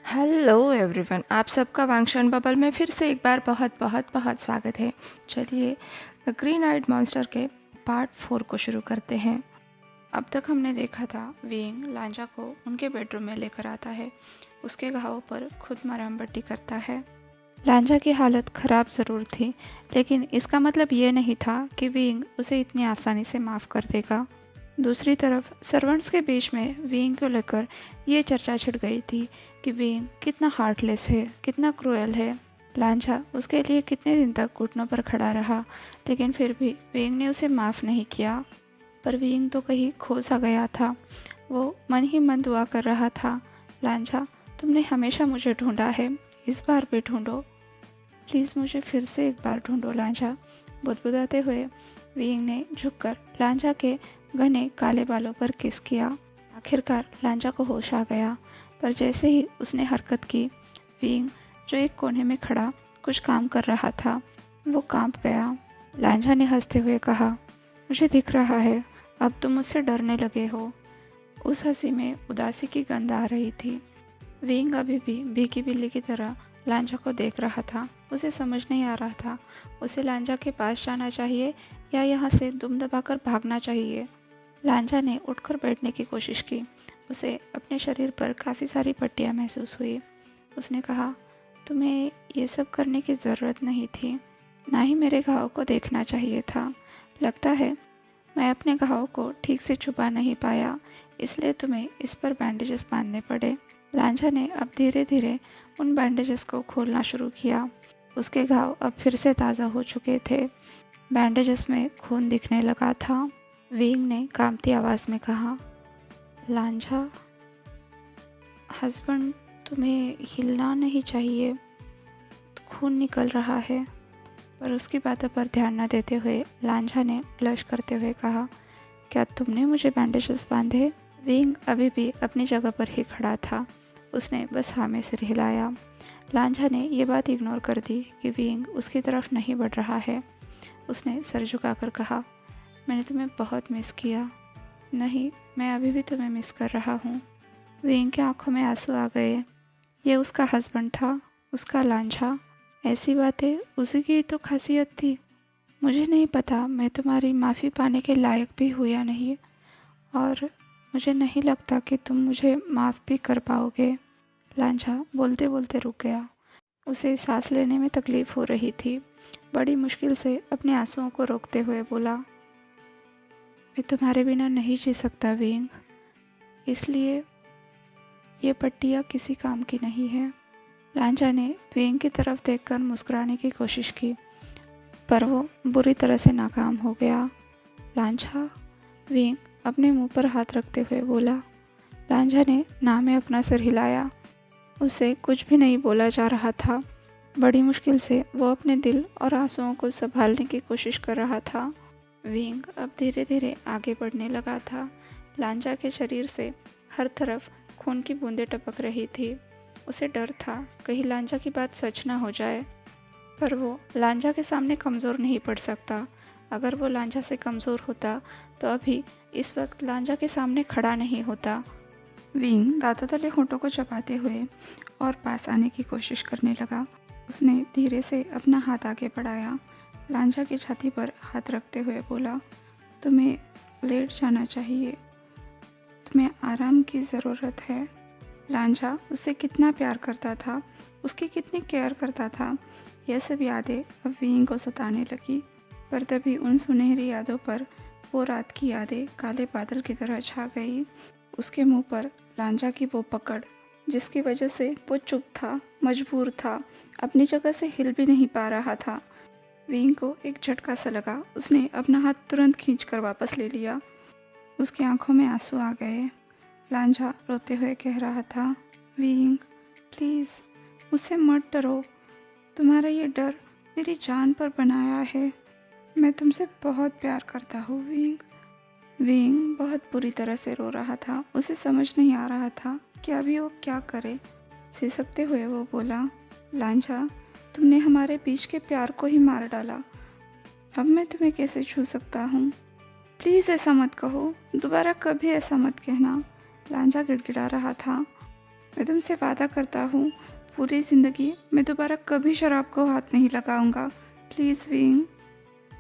Hello everyone, आप सबका वांगशन bubble में फिर से एक बार बहुत बहुत बहुत स्वागत है। चलिए द ग्रीन आइड मॉन्स्टर के पार्ट 4 को शुरू करते हैं। अब तक हमने देखा था विंग लांजा को उनके बेडरूम में लेकर आता है, उसके घावों पर खुद मरहम पट्टी करता है। लांजा की हालत ख़राब ज़रूर थी, लेकिन इसका मतलब ये नहीं था कि विंग उसे इतनी आसानी से माफ़ कर देगा। दूसरी तरफ सर्वेंट्स के बीच में विंग को लेकर ये चर्चा छिड़ गई थी कि विंग कितना हार्टलेस है, कितना क्रूएल है। लांजा उसके लिए कितने दिन तक घुटनों पर खड़ा रहा, लेकिन फिर भी विंग ने उसे माफ़ नहीं किया। पर विंग तो कहीं खो सा गया था। वो मन ही मन दुआ कर रहा था, लांजा तुमने हमेशा मुझे ढूंढा है, इस बार भी ढूंढो, प्लीज़ मुझे फिर से एक बार ढूंढो लांजा। बुदबुदाते हुए विंग ने झुककर लांजा के घने काले बालों पर किस किया। आखिरकार लांजा को होश आ गया, पर जैसे ही उसने हरकत की, विंग जो एक कोने में खड़ा कुछ काम कर रहा था, वो कांप गया। लांजा ने हंसते हुए कहा, मुझे दिख रहा है, अब तुम मुझसे डरने लगे हो। उस हंसी में उदासी की गंध आ रही थी। विंग अभी भी भीगी बिल्ली की तरह लांजा को देख रहा था। उसे समझ नहीं आ रहा था उसे लांजा के पास जाना चाहिए या यहाँ से दुम दबाकर भागना चाहिए। लांजा ने उठकर बैठने की कोशिश की। उसे अपने शरीर पर काफ़ी सारी पट्टियाँ महसूस हुई। उसने कहा, तुम्हें ये सब करने की ज़रूरत नहीं थी, ना ही मेरे घाव को देखना चाहिए था। लगता है मैं अपने घाव को ठीक से छुपा नहीं पाया, इसलिए तुम्हें इस पर बैंडेजेस बांधने पड़े। लांजा ने अब धीरे धीरे उन बैंडेजेस को खोलना शुरू किया। उसके घाव अब फिर से ताज़ा हो चुके थे। बैंडेजेस में खून दिखने लगा था। विंग ने कांपती आवाज़ में कहा, लांजा हस्बैंड, तुम्हें हिलना नहीं चाहिए, खून निकल रहा है। पर उसकी बातों पर ध्यान न देते हुए लांजा ने ब्लश करते हुए कहा, क्या तुमने मुझे बैंडेजेस बांधे? विंग अभी भी अपनी जगह पर ही खड़ा था। उसने बस हाँ में सिर हिलाया। लांजा ने यह बात इग्नोर कर दी कि विंग उसकी तरफ नहीं बढ़ रहा है। उसने सर झुकाकर कहा, मैंने तुम्हें बहुत मिस किया। नहीं, मैं अभी भी तुम्हें मिस कर रहा हूँ। विंग की आंखों में आंसू आ गए। ये उसका हस्बैंड था, उसका लांजा। ऐसी बातें उसी की तो खासियत थी। मुझे नहीं पता मैं तुम्हारी माफ़ी पाने के लायक भी हूँ या नहीं, और मुझे नहीं लगता कि तुम मुझे माफ़ भी कर पाओगे। लांजा बोलते बोलते रुक गया। उसे सांस लेने में तकलीफ़ हो रही थी। बड़ी मुश्किल से अपने आंसुओं को रोकते हुए बोला, मैं तुम्हारे बिना नहीं जी सकता विंग, इसलिए ये पट्टियाँ किसी काम की नहीं है। लांजा ने विंग की तरफ देखकर मुस्कुराने की कोशिश की, पर वो बुरी तरह से नाकाम हो गया। लांजा, विंग अपने मुंह पर हाथ रखते हुए बोला। लांजा ने ना में अपना सिर हिलाया। उसे कुछ भी नहीं बोला जा रहा था। बड़ी मुश्किल से वो अपने दिल और आंसुओं को संभालने की कोशिश कर रहा था। विंग अब धीरे धीरे आगे बढ़ने लगा था। लांजा के शरीर से हर तरफ खून की बूंदें टपक रही थी। उसे डर था कहीं लांजा की बात सच ना हो जाए, पर वो लांजा के सामने कमज़ोर नहीं पड़ सकता। अगर वो लांजा से कमज़ोर होता तो अभी इस वक्त लांजा के सामने खड़ा नहीं होता। विंग दांतों तले होठों को चबाते हुए और पास आने की कोशिश करने लगा। उसने धीरे से अपना हाथ आगे बढ़ाया। लांजा की छाती पर हाथ रखते हुए बोला, तुम्हें लेट जाना चाहिए, तुम्हें आराम की ज़रूरत है। लांजा उससे कितना प्यार करता था, उसकी कितनी केयर करता था, यह सब यादें अब विंग को सताने लगी। पर तभी उन सुनहरी यादों पर वो रात की यादें काले बादल की तरह छा गई। उसके मुंह पर लांजा की वो पकड़, जिसकी वजह से वो चुप था, मजबूर था, अपनी जगह से हिल भी नहीं पा रहा था। विंग को एक झटका सा लगा। उसने अपना हाथ तुरंत खींचकर वापस ले लिया। उसकी आंखों में आंसू आ गए। लांजा रोते हुए कह रहा था, विंग प्लीज़ मुझसे मत डरो, तुम्हारा ये डर मेरी जान पर बनाया है। मैं तुमसे बहुत प्यार करता हूँ विंग। विंग बहुत बुरी तरह से रो रहा था। उसे समझ नहीं आ रहा था कि अभी वो क्या करे। सिसकते हुए वो बोला, लांजा तुमने हमारे बीच के प्यार को ही मार डाला। अब मैं तुम्हें कैसे छू सकता हूँ? प्लीज़ ऐसा मत कहो, दोबारा कभी ऐसा मत कहना। लांजा गिड़गिड़ा रहा था। मैं तुमसे वादा करता हूँ, पूरी ज़िंदगी मैं दोबारा कभी शराब को हाथ नहीं लगाऊंगा। Please wing.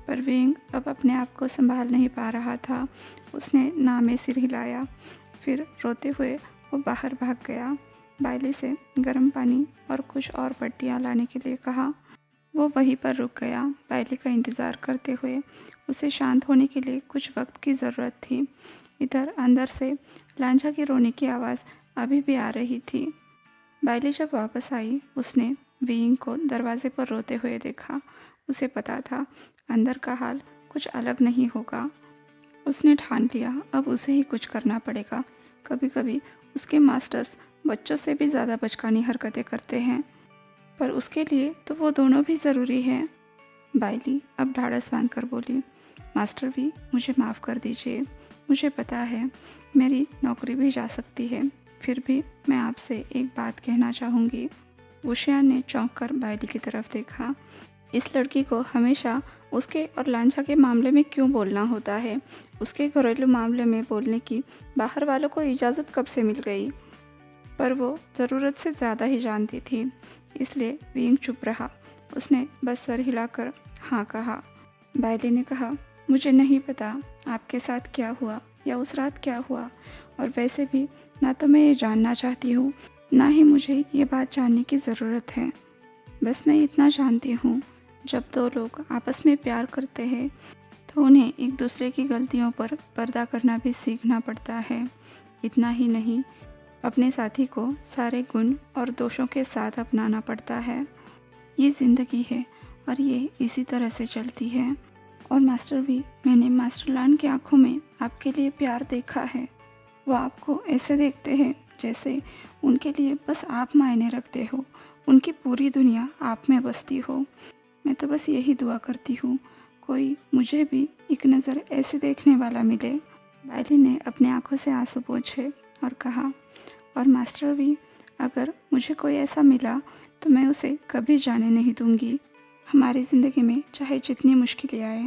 पर विंग अब अपने आप को संभाल नहीं पा रहा था। उसने ना में सिर हिलाया, फिर रोते हुए वो बाहर भाग गया। बायली से गर्म पानी और कुछ और पट्टियाँ लाने के लिए कहा। वो वहीं पर रुक गया, बायली का इंतज़ार करते हुए। उसे शांत होने के लिए कुछ वक्त की ज़रूरत थी। इधर अंदर से लांझा की रोने की आवाज़ अभी भी आ रही थी। बायली जब वापस आई, उसने विंग को दरवाजे पर रोते हुए देखा। उसे पता था अंदर का हाल कुछ अलग नहीं होगा। उसने ठान लिया अब उसे ही कुछ करना पड़ेगा। कभी कभी उसके मास्टर्स बच्चों से भी ज़्यादा बचकानी हरकतें करते हैं, पर उसके लिए तो वो दोनों भी ज़रूरी हैं। बायली अब ढाढ़स बांध कर बोली, मास्टर भी मुझे माफ़ कर दीजिए। मुझे पता है मेरी नौकरी भी जा सकती है, फिर भी मैं आपसे एक बात कहना चाहूँगी। वुशियान ने चौंक कर बायली की तरफ देखा। इस लड़की को हमेशा उसके और लांझा के मामले में क्यों बोलना होता है? उसके घरेलू मामले में बोलने की बाहर वालों को इजाज़त कब से मिल गई? पर वो ज़रूरत से ज़्यादा ही जानती थी, इसलिए विंग चुप रहा। उसने बस सर हिलाकर हाँ कहा। बायली ने कहा, मुझे नहीं पता आपके साथ क्या हुआ या उस रात क्या हुआ, और वैसे भी ना तो मैं ये जानना चाहती हूँ, ना ही मुझे ये बात जानने की ज़रूरत है। बस मैं इतना जानती हूँ, जब दो लोग आपस में प्यार करते हैं तो उन्हें एक दूसरे की गलतियों पर पर्दा करना भी सीखना पड़ता है। इतना ही नहीं, अपने साथी को सारे गुण और दोषों के साथ अपनाना पड़ता है। ये ज़िंदगी है और ये इसी तरह से चलती है। और मास्टर भी, मैंने मास्टर लान की आंखों में आपके लिए प्यार देखा है। वो आपको ऐसे देखते हैं जैसे उनके लिए बस आप मायने रखते हो, उनकी पूरी दुनिया आप में बसती हो। मैं तो बस यही दुआ करती हूँ, कोई मुझे भी एक नज़र ऐसे देखने वाला मिले। बायली ने अपनी आंखों से आंसू पोंछे और कहा, और मास्टर भी, अगर मुझे कोई ऐसा मिला तो मैं उसे कभी जाने नहीं दूंगी। हमारी ज़िंदगी में चाहे जितनी मुश्किलें आए,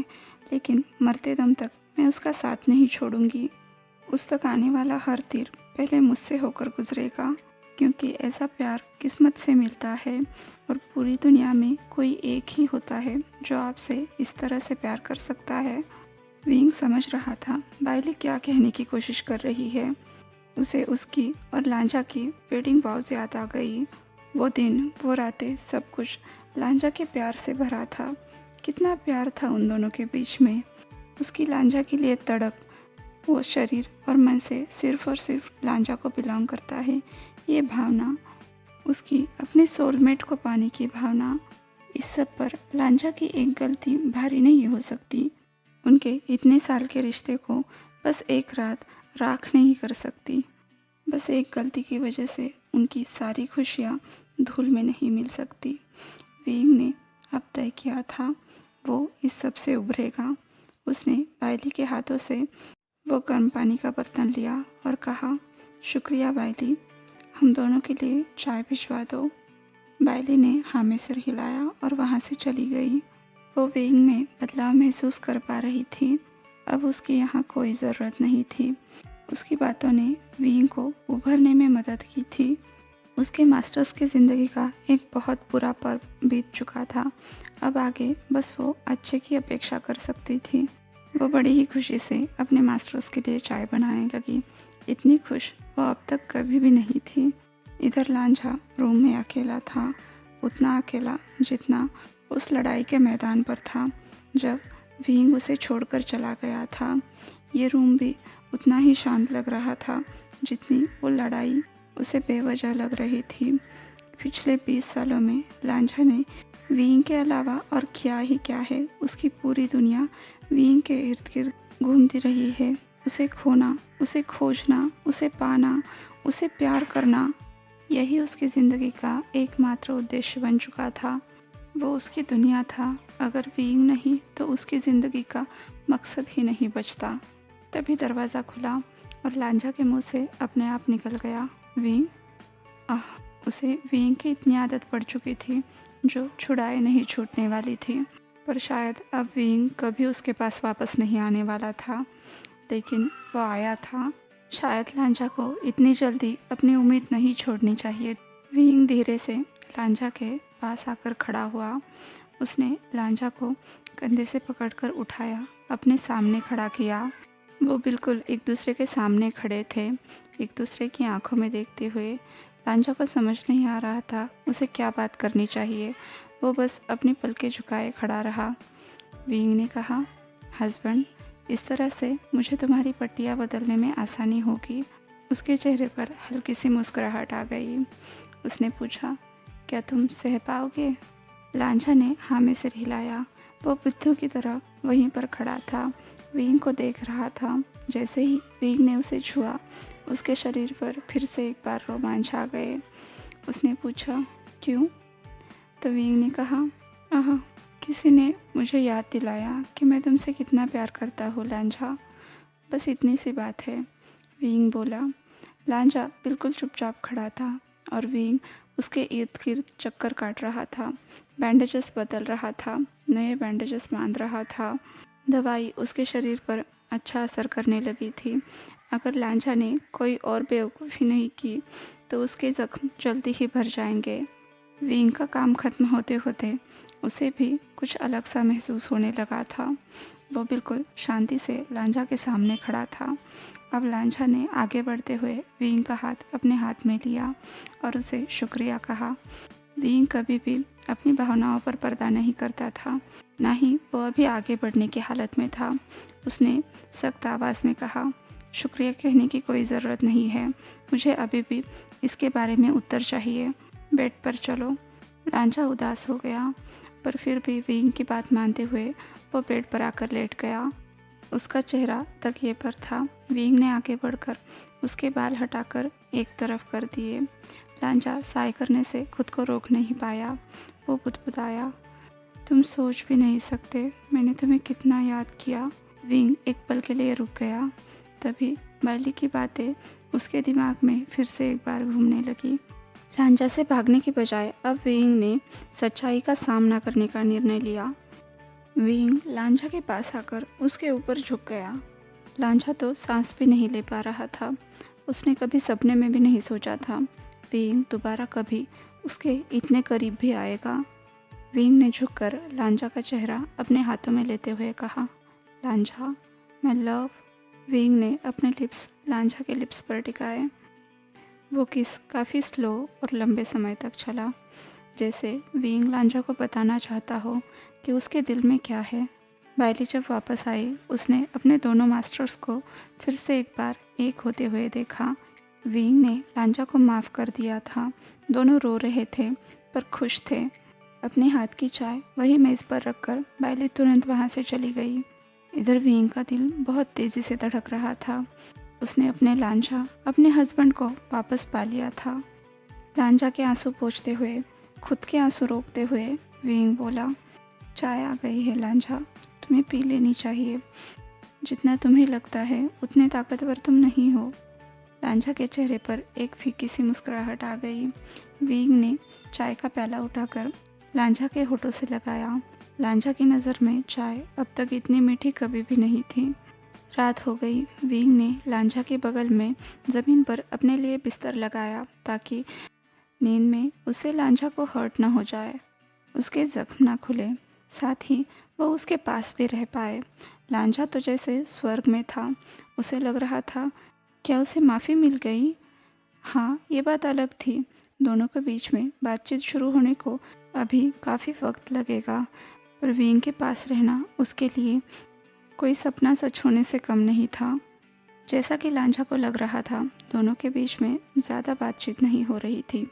लेकिन मरते दम तक मैं उसका साथ नहीं छोड़ूंगी। उस तक आने वाला हर तीर पहले मुझसे होकर गुजरेगा, क्योंकि ऐसा प्यार किस्मत से मिलता है और पूरी दुनिया में कोई एक ही होता है जो आपसे इस तरह से प्यार कर सकता है। विंग समझ रहा था बायली क्या कहने की कोशिश कर रही है। उसे उसकी और लांझा की वेडिंग वाउज़ याद आ गई। वो दिन, वो रातें, सब कुछ लांझा के प्यार से भरा था। कितना प्यार था उन दोनों के बीच में। उसकी लांझा के लिए तड़प, वो शरीर और मन से सिर्फ और सिर्फ लांझा को बिलोंग करता है, ये भावना, उसकी अपने सोलमेट को पाने की भावना, इस सब पर लांझा की एक गलती भारी नहीं हो सकती। उनके इतने साल के रिश्ते को बस एक रात राख नहीं कर सकती। बस एक गलती की वजह से उनकी सारी खुशियाँ धूल में नहीं मिल सकती। विंग ने अब तय किया था, वो इस सब से उभरेगा। उसने बायली के हाथों से वो गर्म पानी का बर्तन लिया और कहा, शुक्रिया बायली, हम दोनों के लिए चाय भिजवा दो। बायली ने हाँ में सिर हिलाया और वहाँ से चली गई। वो विंग में बदलाव महसूस कर पा रही थी। अब उसकी यहाँ कोई ज़रूरत नहीं थी। उसकी बातों ने विंग को उभरने में मदद की थी। उसके मास्टर्स की ज़िंदगी का एक बहुत बुरा पर्व बीत चुका था। अब आगे बस वो अच्छे की अपेक्षा कर सकती थी। वो बड़ी ही खुशी से अपने मास्टर्स के लिए चाय बनाने लगी। इतनी खुश वो अब तक कभी भी नहीं थी। इधर लांझा रूम में अकेला था, उतना अकेला जितना उस लड़ाई के मैदान पर था जब विंग उसे छोड़कर चला गया था। ये रूम भी उतना ही शांत लग रहा था जितनी वो लड़ाई उसे बेवजह लग रही थी। पिछले 20 सालों में लांझा ने विंग के अलावा और क्या ही क्या है, उसकी पूरी दुनिया विंग के इर्द गिर्द घूमती रही है। उसे खोना, उसे खोजना, उसे पाना, उसे प्यार करना, यही उसकी ज़िंदगी का एकमात्र उद्देश्य बन चुका था। वो उसकी दुनिया था। अगर विंग नहीं तो उसकी ज़िंदगी का मकसद ही नहीं बचता। तभी दरवाज़ा खुला और लांझा के मुंह से अपने आप निकल गया, विंग। आह! उसे विंग की इतनी आदत पड़ चुकी थी जो छुड़ाए नहीं छूटने वाली थी। पर शायद अब विंग कभी उसके पास वापस नहीं आने वाला था। लेकिन वो आया था शायद लांझा को इतनी जल्दी अपनी उम्मीद नहीं छोड़नी चाहिए। विंग धीरे से लांझा के पास आकर खड़ा हुआ। उसने लांझा को कंधे से पकड़कर उठाया, अपने सामने खड़ा किया। वो बिल्कुल एक दूसरे के सामने खड़े थे, एक दूसरे की आंखों में देखते हुए। लांझा को समझ नहीं आ रहा था उसे क्या बात करनी चाहिए। वो बस अपनी पलकें झुकाए खड़ा रहा। विंग ने कहा, हस्बैंड, इस तरह से मुझे तुम्हारी पट्टियाँ बदलने में आसानी होगी। उसके चेहरे पर हल्की सी मुस्कुराहट आ गई। उसने पूछा, क्या तुम सह पाओगे? लांझा ने हाँ में सिर हिलाया। वो बुद्धू की तरह वहीं पर खड़ा था, विंग को देख रहा था। जैसे ही विंग ने उसे छुआ, उसके शरीर पर फिर से एक बार रोमांच आ गए। उसने पूछा, क्यों? तो विंग ने कहा, आह, किसी ने मुझे याद दिलाया कि मैं तुमसे कितना प्यार करता हूँ लांझा। बस इतनी सी बात है, विंग बोला। लांझा बिल्कुल चुपचाप खड़ा था और विंग उसके इर्द गिर्द चक्कर काट रहा था, बैंडेजेस बदल रहा था, नए बैंडेजेस बांध रहा था। दवाई उसके शरीर पर अच्छा असर करने लगी थी। अगर लांझा ने कोई और बेवकूफ़ी नहीं की तो उसके जख्म जल्दी ही भर जाएंगे। विंग का काम खत्म होते होते उसे भी कुछ अलग सा महसूस होने लगा था। वो बिल्कुल शांति से लांझा के सामने खड़ा था। अब लांझा ने आगे बढ़ते हुए विंग का हाथ अपने हाथ में लिया और उसे शुक्रिया कहा। विंग कभी भी अपनी भावनाओं पर पर्दा नहीं करता था, ना ही वो अभी आगे बढ़ने की हालत में था। उसने सख्त आवाज़ में कहा, शुक्रिया कहने की कोई ज़रूरत नहीं है, मुझे अभी भी इसके बारे में उत्तर चाहिए। बेड पर चलो। लांझा उदास हो गया, पर फिर भी विंग की बात मानते हुए वो बेड पर आकर लेट गया। उसका चेहरा तकिए पर था। विंग ने आगे बढ़कर उसके बाल हटाकर एक तरफ कर दिए। लांझा साय करने से खुद को रोक नहीं पाया। वो बुदबुदाया, तुम सोच भी नहीं सकते मैंने तुम्हें कितना याद किया। विंग एक पल के लिए रुक गया। तभी बाली की बातें उसके दिमाग में फिर से एक बार घूमने लगी। लांझा से भागने की बजाय अब विंग ने सच्चाई का सामना करने का निर्णय लिया। विंग लांझा के पास आकर उसके ऊपर झुक गया। लांझा तो सांस भी नहीं ले पा रहा था। उसने कभी सपने में भी नहीं सोचा था विंग दोबारा कभी उसके इतने करीब भी आएगा। विंग ने झुककर लांझा का चेहरा अपने हाथों में लेते हुए कहा, लांझा, मैं लव। विंग ने अपने लिप्स लांझा के लिप्स पर टिकाए। वो किस काफ़ी स्लो और लंबे समय तक चला, जैसे विंग लांझा को बताना चाहता हो कि उसके दिल में क्या है। बायली जब वापस आई, उसने अपने दोनों मास्टर्स को फिर से एक बार एक होते हुए देखा। विंग ने लांझा को माफ़ कर दिया था। दोनों रो रहे थे पर खुश थे। अपने हाथ की चाय वही मेज़ पर रखकर बायली तुरंत वहाँ से चली गई। इधर विंग का दिल बहुत तेज़ी से धड़क रहा था। उसने अपने लांझा, अपने हस्बैंड को वापस पा लिया था। लांझा के आंसू पोंछते हुए, खुद के आंसू रोकते हुए विंग बोला, चाय आ गई है लांझा, तुम्हें पी लेनी चाहिए। जितना तुम्हें लगता है उतने ताकतवर तुम नहीं हो। लांझा के चेहरे पर एक फीकी सी मुस्कुराहट आ गई। विंग ने चाय का प्याला उठाकर लांझा के होठों से लगाया। लांझा की नज़र में चाय अब तक इतनी मीठी कभी भी नहीं थी। रात हो गई। विंग ने लांझा के बगल में ज़मीन पर अपने लिए बिस्तर लगाया ताकि नींद में उससे लांझा को हर्ट न हो जाए, उसके जख्म न खुले, साथ ही वो उसके पास भी रह पाए। लांझा तो जैसे स्वर्ग में था। उसे लग रहा था, क्या उसे माफ़ी मिल गई? हाँ, ये बात अलग थी। दोनों के बीच में बातचीत शुरू होने को अभी काफ़ी वक्त लगेगा, पर विंग के पास रहना उसके लिए कोई सपना सच होने से कम नहीं था। जैसा कि लांझा को लग रहा था, दोनों के बीच में ज़्यादा बातचीत नहीं हो रही थी।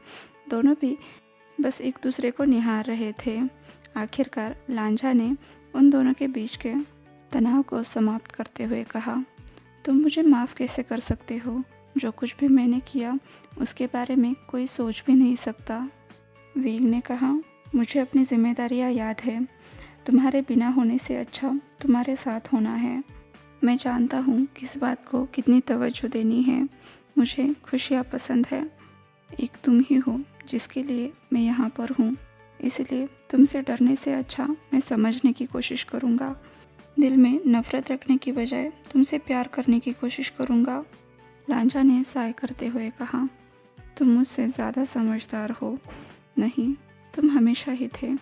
दोनों भी बस एक दूसरे को निहार रहे थे। आखिरकार लांझा ने उन दोनों के बीच के तनाव को समाप्त करते हुए कहा, तुम मुझे माफ़ कैसे कर सकते हो? जो कुछ भी मैंने किया उसके बारे में कोई सोच भी नहीं सकता। विंग ने कहा, मुझे अपनी जिम्मेदारियाँ याद है। तुम्हारे बिना होने से अच्छा तुम्हारे साथ होना है। मैं जानता हूँ किस बात को कितनी तवज्जो देनी है। मुझे खुशियाँ पसंद है। एक तुम ही हो जिसके लिए मैं यहाँ पर हूँ। इसलिए तुमसे डरने से अच्छा मैं समझने की कोशिश करूँगा। दिल में नफ़रत रखने की बजाय तुमसे प्यार करने की कोशिश करूँगा। लांजा ने साय करते हुए कहा, तुम मुझसे ज़्यादा समझदार हो। नहीं, तुम हमेशा ही थे।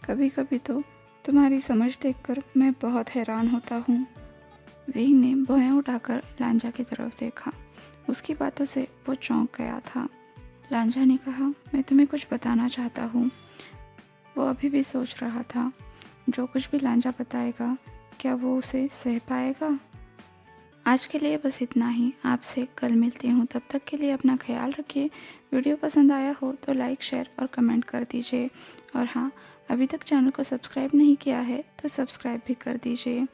कभी कभी तो तुम्हारी समझ देखकर मैं बहुत हैरान होता हूँ। विंग ने भौहें उठाकर लांजा की तरफ देखा। उसकी बातों से वो चौंक गया था। लांजा ने कहा, मैं तुम्हें कुछ बताना चाहता हूँ। वो अभी भी सोच रहा था, जो कुछ भी लांजा बताएगा क्या वो उसे सह पाएगा। आज के लिए बस इतना ही। आपसे कल मिलती हूँ, तब तक के लिए अपना ख्याल रखिए। वीडियो पसंद आया हो तो लाइक, शेयर और कमेंट कर दीजिए। और हाँ, अभी तक चैनल को सब्सक्राइब नहीं किया है तो सब्सक्राइब भी कर दीजिए।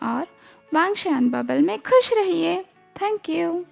और वांगशान बबल में खुश रहिए। Thank you.